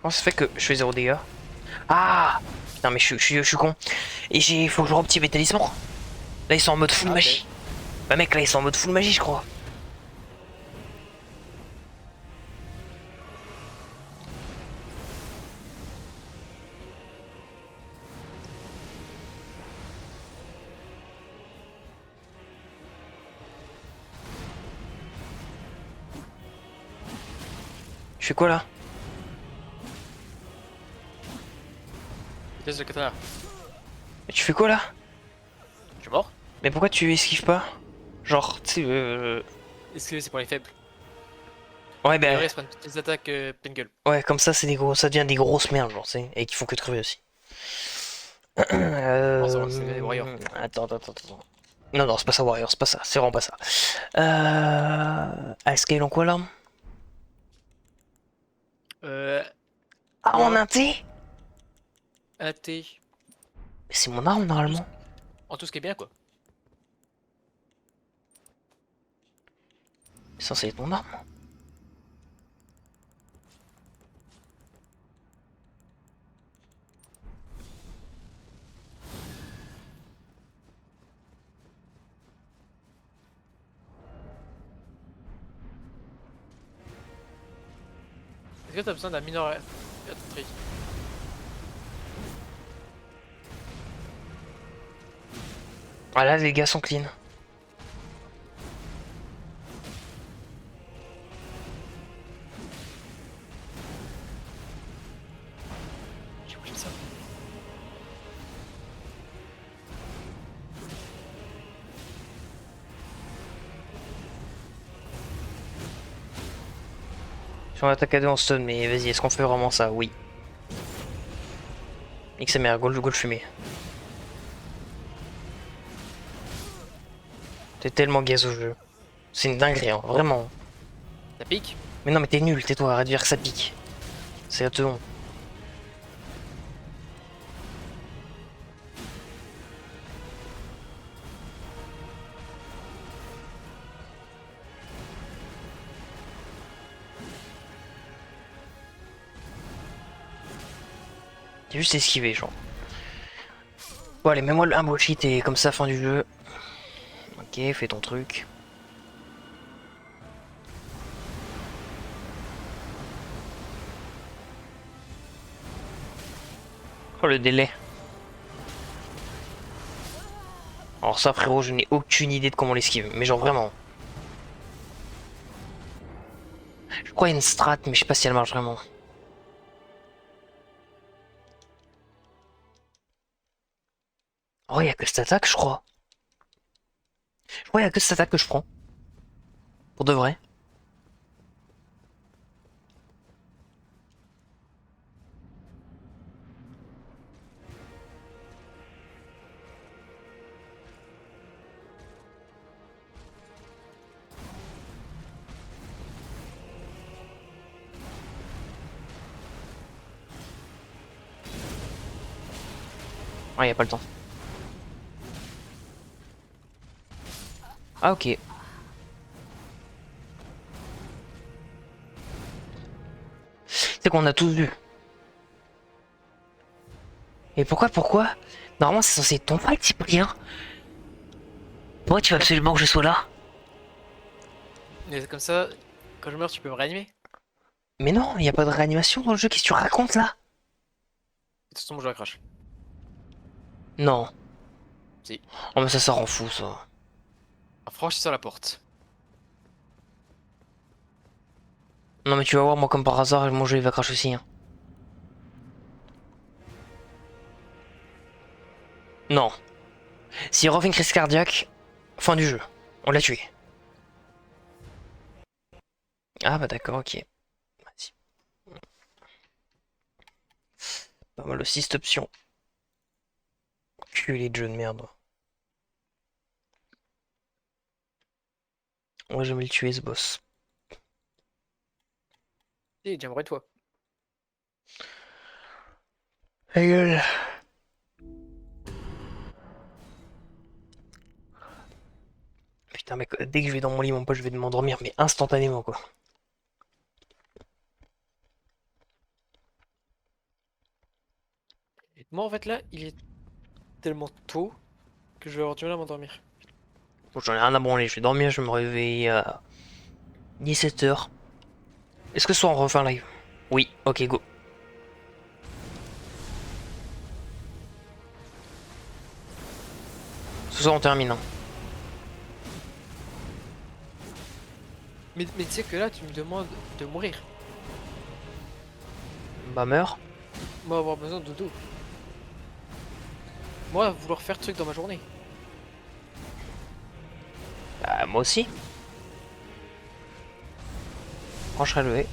Comment ça fait que je fais 0 dégâts? Ah! Putain, mais je suis con. Et faut que je re-petit mes talismans. Là, ils sont en mode full Ah, ok. magie. Bah, mec, là, ils sont en mode full magie, je crois. Je fais quoi là? Vitesse de katana. Mais tu fais quoi là? Je suis mort. Mais pourquoi tu esquives pas? Genre, tu sais, Est-ce que c'est pour les faibles? Ouais, Et le ben, reste, prennent toutes les attaques pleine gueule. ouais, comme ça, c'est des gros, ça devient des grosses merdes, genre, tu sais, et qui font que de crever aussi. Non, c'est des warriors. Attends. Non, non, c'est pas ça, Warrior, c'est pas ça, c'est vraiment pas ça. Elle scale en quoi là? Euh. Ah, en Quoi? inté? AT. Mais c'est mon arme En tout, normalement. en tout ce qui est bien, quoi. C'est censé être mon arme. Est-ce que t'as besoin d'un mineur artillerie? Ah là, les gars sont clean. J'ai bougé ça. Je suis en attaque à deux en stun, mais vas-y, est-ce qu'on fait vraiment ça? Oui. XMR, goal fumé. T'es tellement gaze au jeu. C'est une dinguerie, hein, vraiment. Ça pique? Mais non, mais t'es nul, tais-toi, arrête de dire que ça pique. C'est à te honte. T'as juste esquivé, genre. Bon, allez, mets-moi un bullshit et comme ça, fin du jeu. Ok, fais ton truc. Oh, le délai. Alors ça, frérot, je n'ai aucune idée de comment l'esquive. Mais genre, vraiment. Je crois qu'il y a une strat, mais je sais pas si elle marche vraiment. Oh, il y a que cette attaque, je crois. Je crois qu'il y a que cette attaque que je prends. Pour de vrai. Ouais, y a pas le temps. Ah, ok. C'est qu'on a tous vu. Et pourquoi? Normalement, c'est censé être ton fight, Cyprien. Pourquoi tu veux absolument que je sois là? Mais comme ça, quand je meurs, tu peux me réanimer? Mais non, il y a pas de réanimation dans le jeu, qu'est-ce que tu racontes là? De toute façon, je la crache. Non. Si. Oh, mais ça rend fou, ça. En franchissant la porte. Non, mais tu vas voir, moi, comme par hasard, mon jeu, il va crash aussi, hein. Non. S'il refait une crise cardiaque, fin du jeu. On l'a tué. Ah, bah d'accord, ok. Vas-y. Pas mal aussi cette option. Culé de jeu de merde. Moi, j'aime le tuer, ce boss. Et j'aimerais toi. Ta gueule. Putain mec, dès que je vais dans mon lit, mon pote, je vais m'endormir, mais instantanément quoi. Moi, en fait, là, il est tellement tôt que je vais avoir du mal à m'endormir. Bon, j'en ai rien à branler, je vais dormir, je vais me réveiller à 17h. Est-ce que ce soir on refait un live? Oui, ok, go. Ce soir on termine, hein. Mais tu sais que là, tu me demandes de mourir. Bah meurs. Moi, avoir besoin de dodo. Moi, vouloir faire truc dans ma journée. Bah moi aussi. Quand je serai levé.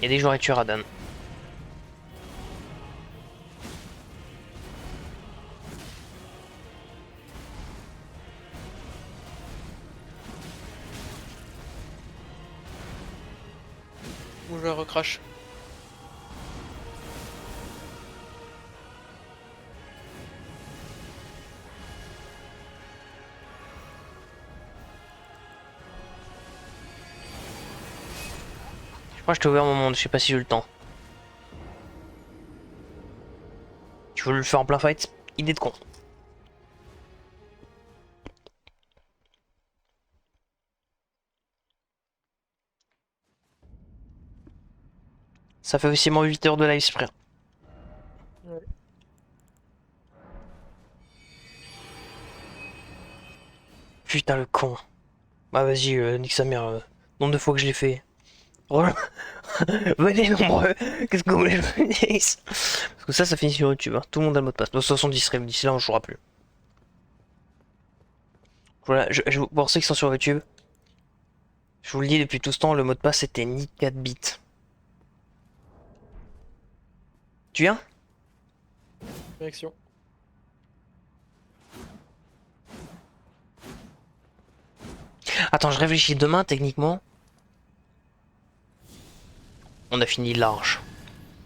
Il y a des jours et tu Dan. Ou je la recrache. Je crois que je t'ai ouvert mon monde, je sais pas si j'ai le temps. Tu veux le faire en plein fight? Idée de con. Ça fait officiellement 8 heures de live sprint. Ouais. Putain le con. Bah vas-y, nique sa mère. Nombre de fois que je l'ai fait. Oh là. Venez nombreux. Qu'est-ce que vous voulez que je vous dise? Parce que ça finit sur YouTube. Hein. Tout le monde a le mot de passe. De 70 streams, d'ici là on jouera plus. Voilà, je vous pensez qu'ils sont sur YouTube. Je vous le dis depuis tout ce temps, le mot de passe c'était ni 4 bits. Tu viens? Réaction. Attends, je réfléchis. Demain, techniquement, on a fini large.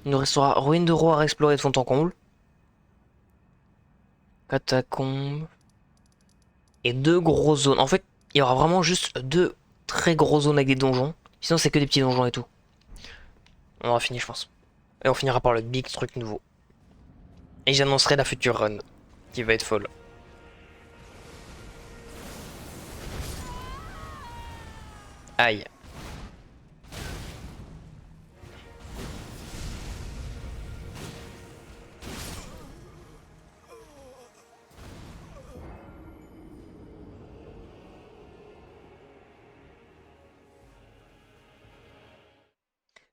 Il nous restera ruine de roi à explorer de fond en comble. Catacombes. Et 2 grosses zones. En fait, il y aura vraiment juste 2 très grosses zones avec des donjons. Sinon, c'est que des petits donjons et tout. On aura fini, je pense. Et on finira par le big truc nouveau. Et j'annoncerai la future run. Qui va être folle. Aïe.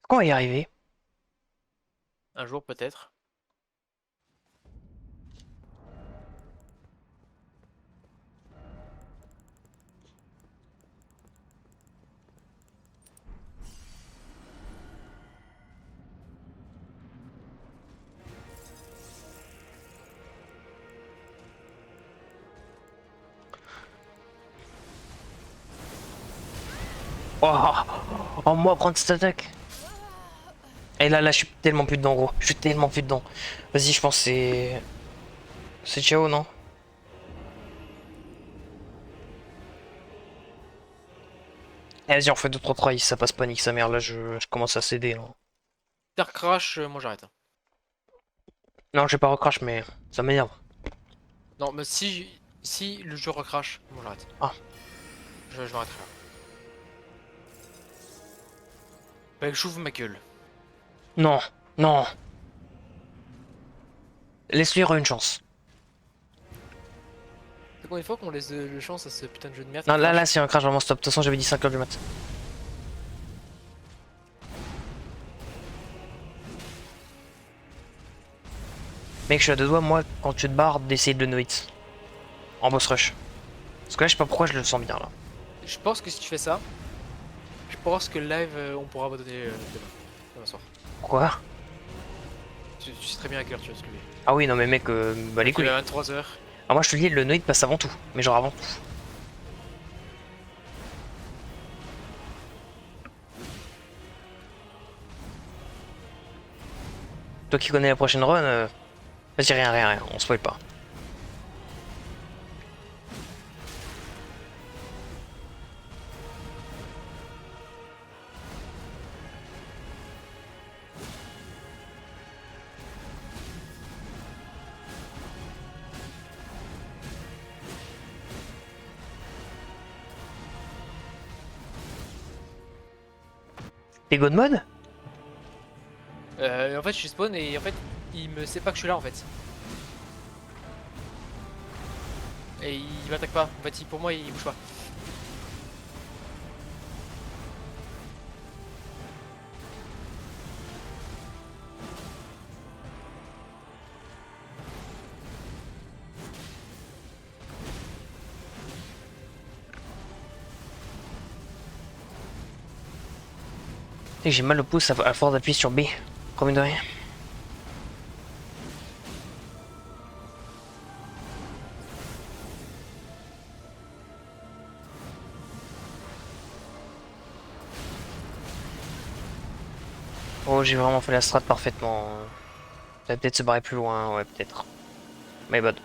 Quand on va y arriver? Un jour, peut-être. Oh, oh moi prendre cette attaque. Et là, je suis tellement plus dedans, gros. Je suis tellement plus dedans. Vas-y, je pense que c'est... C'est ciao, non? Eh, vas-y, on fait 2-3 tries, ça passe pas, nique sa mère. Là, je commence à céder. Hein. Dark Crash, moi j'arrête. Hein. Non, j'ai pas recrash, mais ça m'énerve. Non, mais si le jeu recrache, moi j'arrête. Ah. Je m'arrêterai là. Bah, j'ouvre ma gueule. Non, non. Laisse-lui une chance. C'est combien de fois qu'on laisse le chance à ce putain de jeu de merde Non, qui là, crache c'est un crash vraiment stop. De toute façon, j'avais dit 5h du mat. Mec, je suis à 2 doigts, moi, quand tu te barres, d'essayer de le no-hit. En boss rush. Parce que là, je sais pas pourquoi je le sens bien, là. Je pense que si tu fais ça, je pense que le live, on pourra abandonner demain soir. Pourquoi? Tu sais très bien à quelle heure tu vas te lever. Ah oui, non, mais mec, bah les Il couilles. est 23h. Ah, moi, je te le dis, le no-hit passe avant tout. Mais genre avant tout. Toi qui connais la prochaine run, vas-y, rien, on spoil pas. T'es God mode? En fait, je suis spawn et en fait, il me sait pas que je suis là en fait. Et il m'attaque pas. En fait, pour moi, il bouge pas. J'ai mal au pouce à force d'appuyer sur B. Promis de rien. Oh, j'ai vraiment fait la strat parfaitement. Ça va peut-être se barrer plus loin, ouais, peut-être. My bad.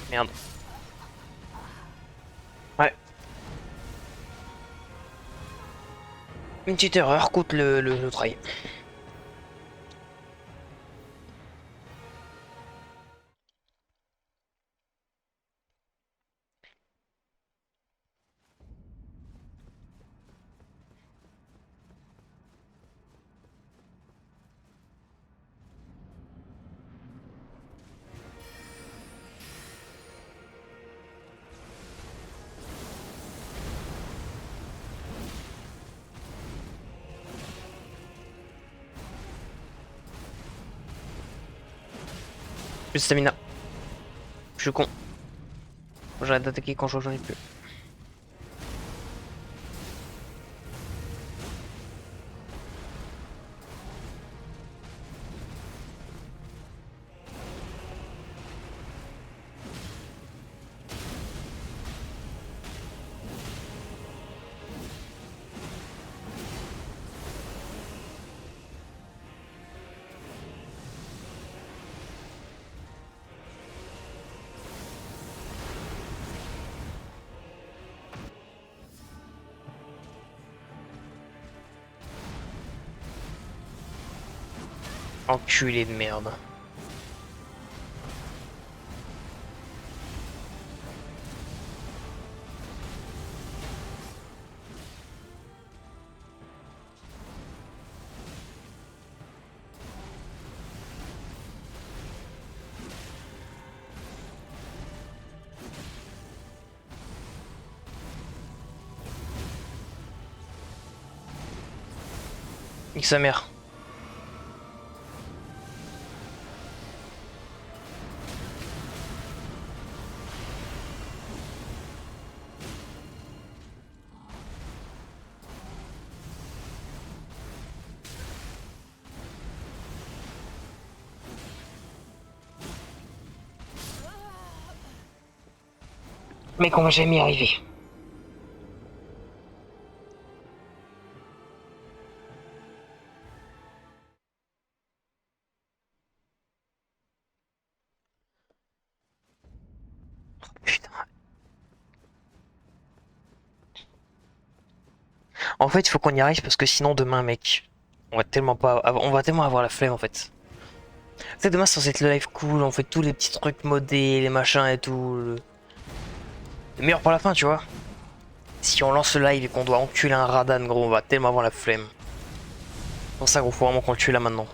Merde. Ouais. Une petite erreur coûte le trail. Plus de stamina. Je suis con. J'arrête d'attaquer quand j'en ai plus. Enculé de merde. Nique sa mère. Mais comment j'aime y arriver? Putain. En fait, il faut qu'on y arrive parce que sinon demain, mec, on va tellement avoir la flemme en fait. Tu sais, demain, c'est censé être le live cool, on fait tous les petits trucs modés, les machins et tout. Le meilleur pour la fin, tu vois. Si on lance le live et qu'on doit enculer un Radan, gros, on va tellement avoir la flemme. C'est pour ça qu'on faut vraiment qu'on le tue là maintenant.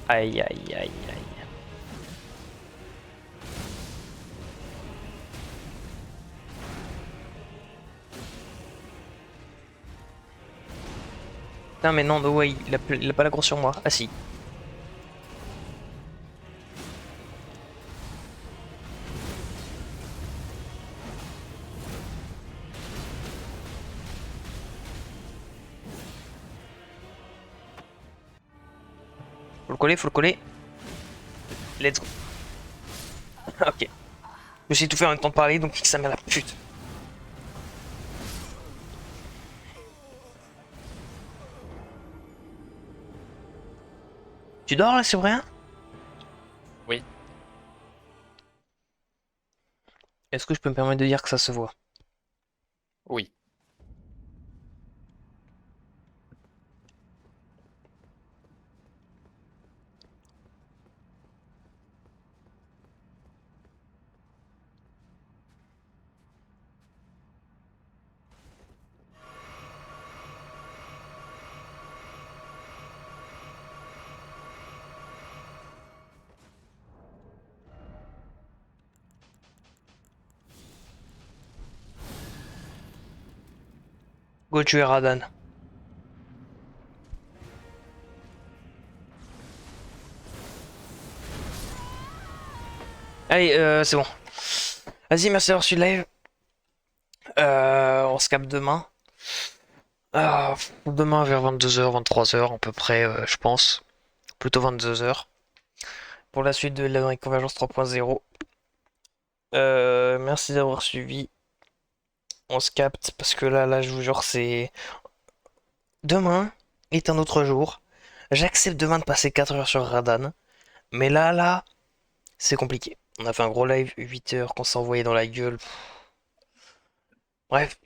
Aïe aïe aïe aïe. Putain mais non, no way, il a pas l'aggro sur moi. Ah si. Faut le coller, faut le coller. Let's go. Ok. Je me suis tout fait en même temps de parler, donc ça m'a la pute. Tu dors là, c'est rien? Oui. Est-ce que je peux me permettre de dire que ça se voit? Oui. Go tuer Radan. Allez, c'est bon. Vas-y, merci d'avoir suivi le live. On se capte demain. Demain vers 22h, 23h à peu près, je pense. Plutôt 22h. Pour la suite de la Convergence 3.0. Merci d'avoir suivi. On se capte parce que là, je vous jure, c'est. Demain est un autre jour. J'accepte demain de passer 4 heures sur Radan. Mais là, c'est compliqué. On a fait un gros live 8 heures qu'on s'est envoyé dans la gueule. Bref,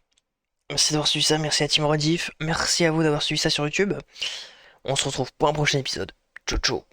merci d'avoir suivi ça. Merci à Team Rediff. Merci à vous d'avoir suivi ça sur YouTube. On se retrouve pour un prochain épisode. Ciao, ciao.